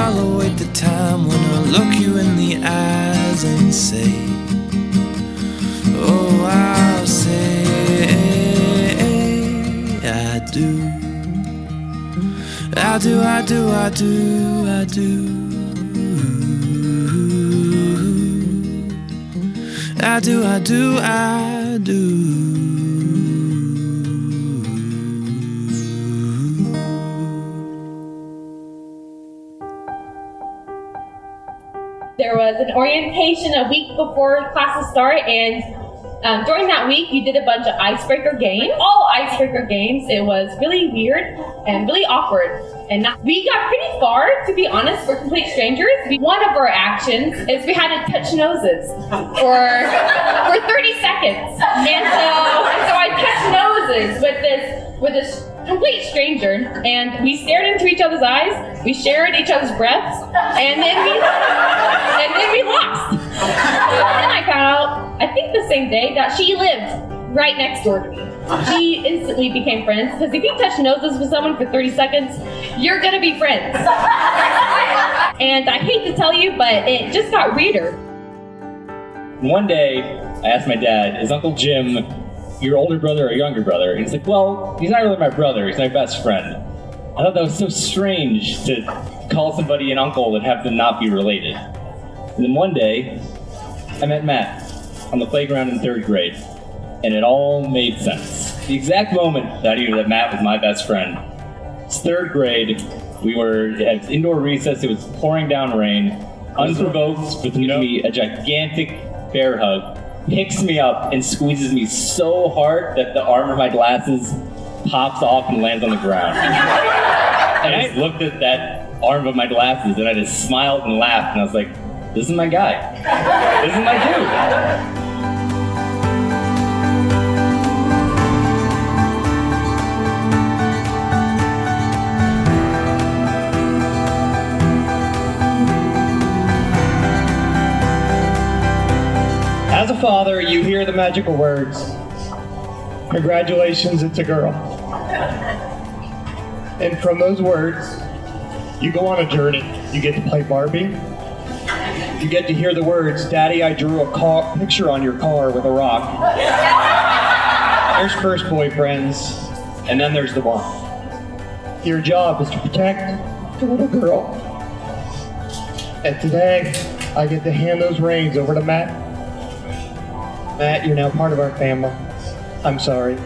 I'll await the time when I'll look you in the eyes and say, oh, I'll say I do. I do, I do, I do, I do. I do, I do, I do. There was an orientation a week before classes start, and during that week, you did a bunch of icebreaker games. All icebreaker games. It was really weird and really awkward. And we got pretty far, to be honest, for complete strangers. One of our actions is we had to touch noses for 30 seconds. And so I touched noses with this complete stranger, and we stared into each other's eyes, we shared each other's breaths, and then we lost. And then I found out, I think the same day, that she lived right next door to me. She instantly became friends, because if you touch noses with someone for 30 seconds, you're gonna be friends. And I hate to tell you, but it just got weirder. One day, I asked my dad, is Uncle Jim your older brother or younger brother? And he's like, well, he's not really my brother, he's my best friend. I thought that was so strange to call somebody an uncle and have them not be related. And then one day, I met Matt on the playground in 3rd grade, and it all made sense. The exact moment that I knew that Matt was my best friend. It's 3rd grade, we were at indoor recess, it was pouring down rain, unprovoked, with me a gigantic bear hug, picks me up and squeezes me so hard that the arm of my glasses pops off and lands on the ground. And I just looked at that arm of my glasses and I just smiled and laughed, and I was like, this is my guy. This is my dude. As a father, you hear the magical words, congratulations, it's a girl. And from those words, you go on a journey. You get to play Barbie. You get to hear the words, Daddy, I drew a picture on your car with a rock. There's first boyfriends, and then there's the bond. Your job is to protect the little girl. And today, I get to hand those reins over to Matt. Matt, you're now part of our family. I'm sorry.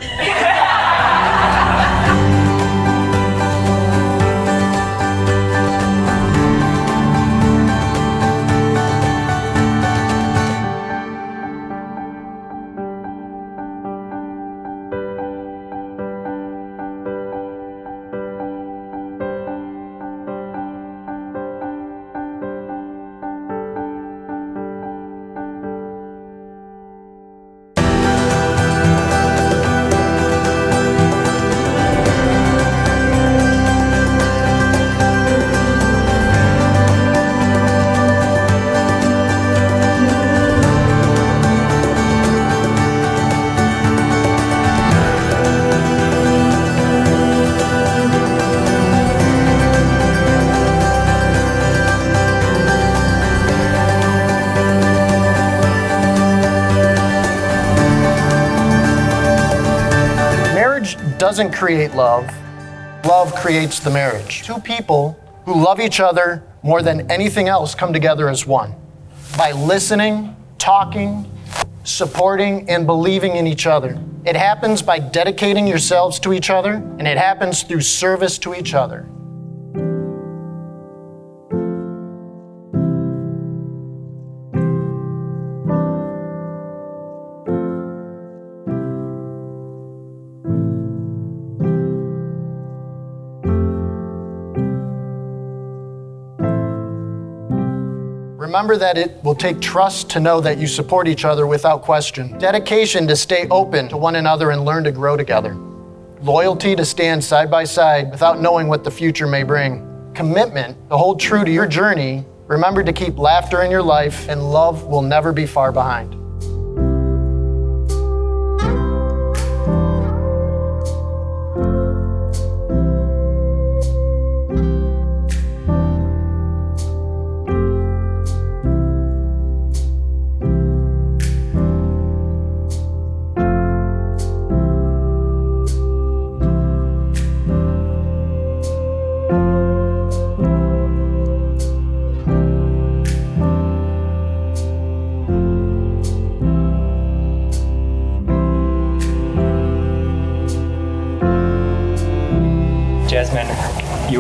Doesn't create love. Love creates the marriage. Two people who love each other more than anything else come together as one by listening, talking, supporting, and believing in each other. It happens by dedicating yourselves to each other, and it happens through service to each other. Remember that it will take trust to know that you support each other without question. Dedication to stay open to one another and learn to grow together. Loyalty to stand side by side without knowing what the future may bring. Commitment to hold true to your journey. Remember to keep laughter in your life, and love will never be far behind.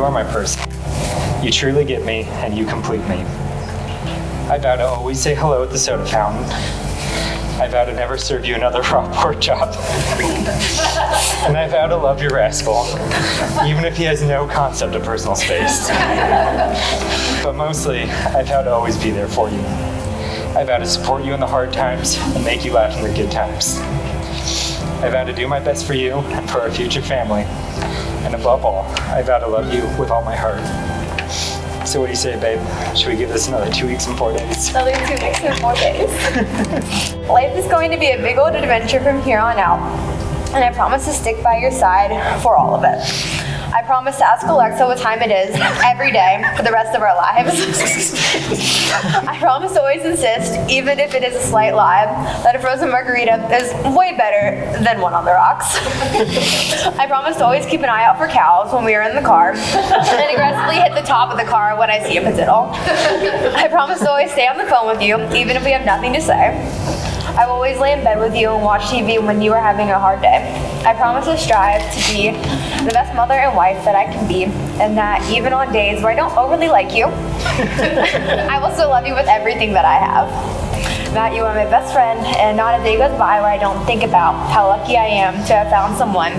are my person. You truly get me, and you complete me. I vow to always say hello at the soda fountain. I vow to never serve you another raw pork chop. And I vow to love your rascal, even if he has no concept of personal space. But mostly, I vow to always be there for you. I vow to support you in the hard times and make you laugh in the good times. I vow to do my best for you and for our future family. And above all, I vow to love you with all my heart. So what do you say, babe? Should we give this another 2 weeks and 4 days? Another 2 weeks and 4 days. Life is going to be a big old adventure from here on out, and I promise to stick by your side for all of it. I promise to ask Alexa what time it is every day for the rest of our lives. I promise to always insist, even if it is a slight lie, that a frozen margarita is way better than one on the rocks. I promise to always keep an eye out for cows when we are in the car and aggressively hit the top of the car when I see a potato. I promise to always stay on the phone with you, even if we have nothing to say. I will always lay in bed with you and watch TV when you are having a hard day. I promise to strive to be the best mother and wife that I can be, and that even on days where I don't overly like you, I will still love you with everything that I have. Matt, you are my best friend, and not a day goes by where I don't think about how lucky I am to have found someone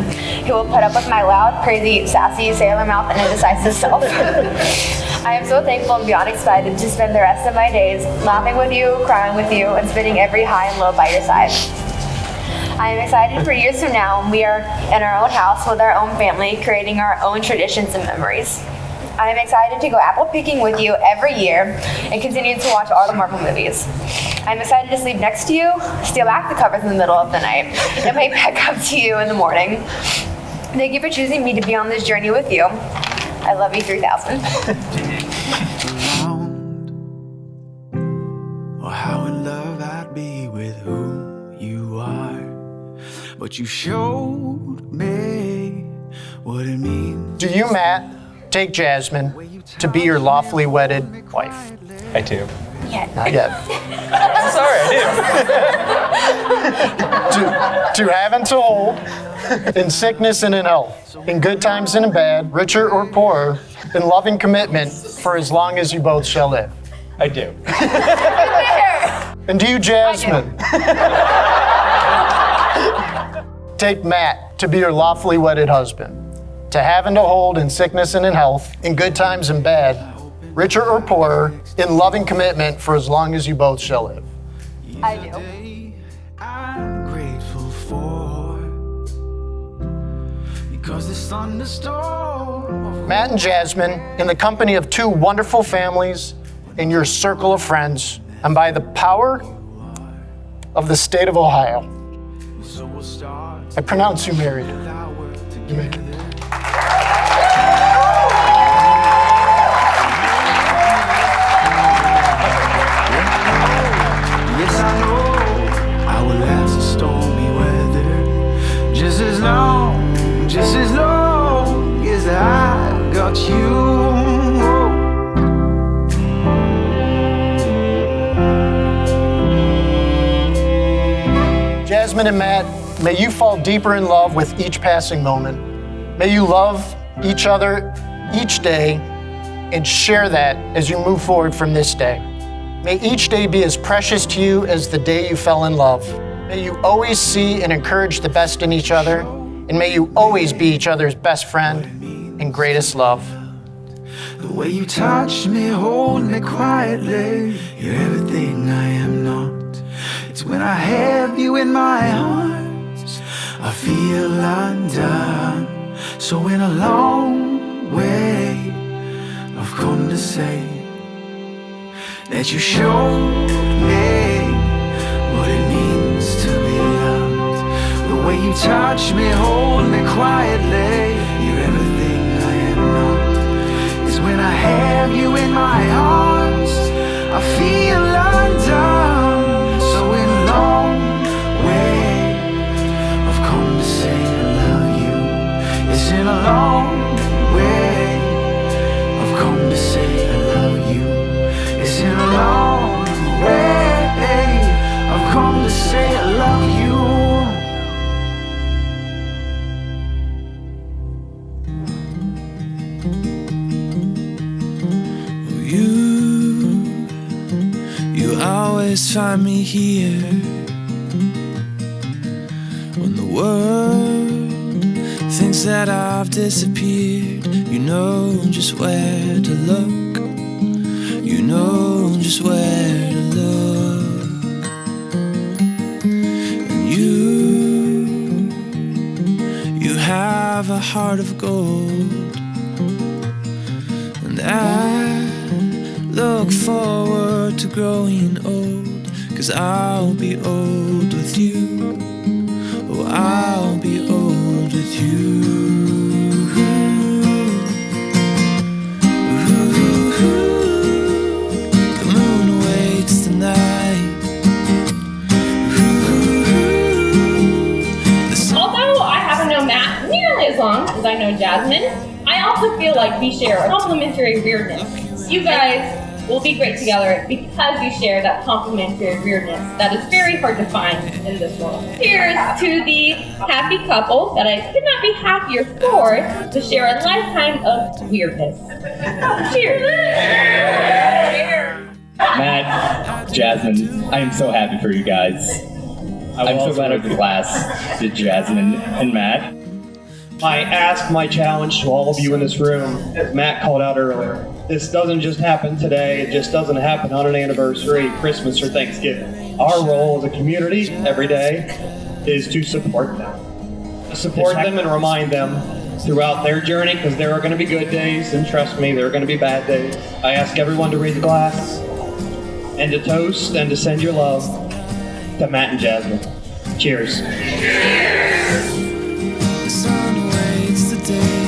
who will put up with my loud, crazy, sassy, sailor mouth, and indecisive self. I am so thankful and beyond excited to spend the rest of my days laughing with you, crying with you, and spending every high and low by your side. I am excited for years from now when we are in our own house with our own family, creating our own traditions and memories. I am excited to go apple picking with you every year and continue to watch all the Marvel movies. I'm excited to sleep next to you, steal back the covers in the middle of the night, and wake back up to you in the morning. Thank you for choosing me to be on this journey with you. I love you 3000. Or how in love I'd be with who you are. But you showed me what it means. Do you, Matt, take Jasmine to be your lawfully wedded wife? I do. Not yet. I'm sorry, I To have and to hold, in sickness and in health, in good times and in bad, richer or poorer, in loving commitment for as long as you both shall live. do. I do. And do you, Jasmine, take Matt to be your lawfully wedded husband, to have and to hold in sickness and in health, in good times and bad, richer or poorer, in loving commitment for as long as you both shall live? I do. I'm grateful for, because this thunderstorm. Matt and Jasmine, in the company of two wonderful families, in your circle of friends, and by the power of the state of Ohio, I pronounce you married. You may. Yes, I know I will last the stormy weather just as long as I got you. Jasmine and Matt, may you fall deeper in love with each passing moment. May you love each other each day and share that as you move forward from this day. May each day be as precious to you as the day you fell in love. May you always see and encourage the best in each other, and may you always be each other's best friend and greatest love. The way you touch me, hold me quietly, you're everything I am not. It's when I have you in my arms, I feel undone. So in a long way, I've come to say that you showed me what it means to be loved. The way you touch me, hold me quietly, you're everything I am not. Is when I have you in my arms, I feel undone. So in a long way, I've come to say I love you. It's in a long way, I've come to say I love you. It's in a long way, I've come to say I love you. You always find me here when the world thinks that I've disappeared. You know just where to look. You know just where to look. And you have a heart of gold. And I look forward to growing old, 'cause I'll be old with you. Oh, I'll be old with you. The moon awaits tonight. Although I haven't known Matt nearly as long as I know Jasmine, I also feel like we share a complementary weirdness. You guys will be great together because you share that complementary weirdness that is very hard to find in this world. Cheers to the happy couple that I could not be happier for to share a lifetime of weirdness. Cheers! Matt, Jasmine, I am so happy for you guys. I'm so glad our class did Jasmine and Matt. I ask my challenge to all of you in this room, as Matt called out earlier. This doesn't just happen today. It just doesn't happen on an anniversary, Christmas, or Thanksgiving. Our role as a community every day is to support them. Support them and remind them throughout their journey, because there are going to be good days, and trust me, there are going to be bad days. I ask everyone to raise a glass and to toast and to send your love to Matt and Jasmine. Cheers. The sun awaits the day,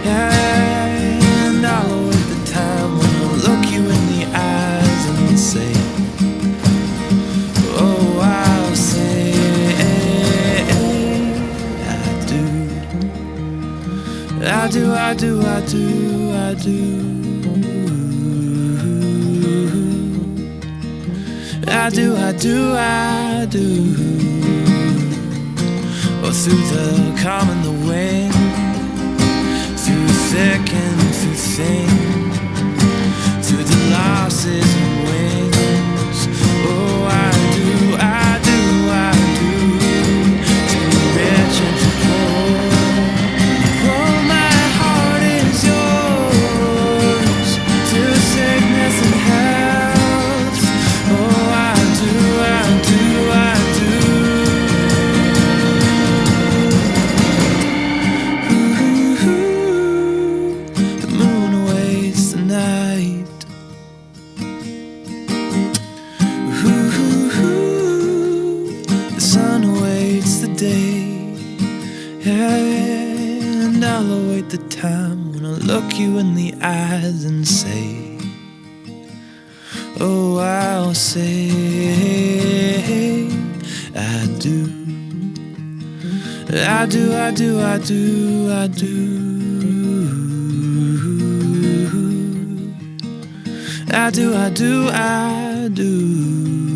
and I'll await the time when I'll look you in the eyes and say, oh, I'll say, I do. I do, I do, I do, I do. I do, I do, I do. Oh, through the calm and the wind, through thick and through thin, through the losses and wins. Oh, I do, I do, I do. Through the rich and the poor. Oh, my heart is yours. Through sickness and health. Oh, I do, I do, I do. The moon awaits the night. The sun awaits the day. And I'll await the time when I look you in the eyes and say, oh, I'll say, I do. I do, I do, I do, I do. I do, I do, I do.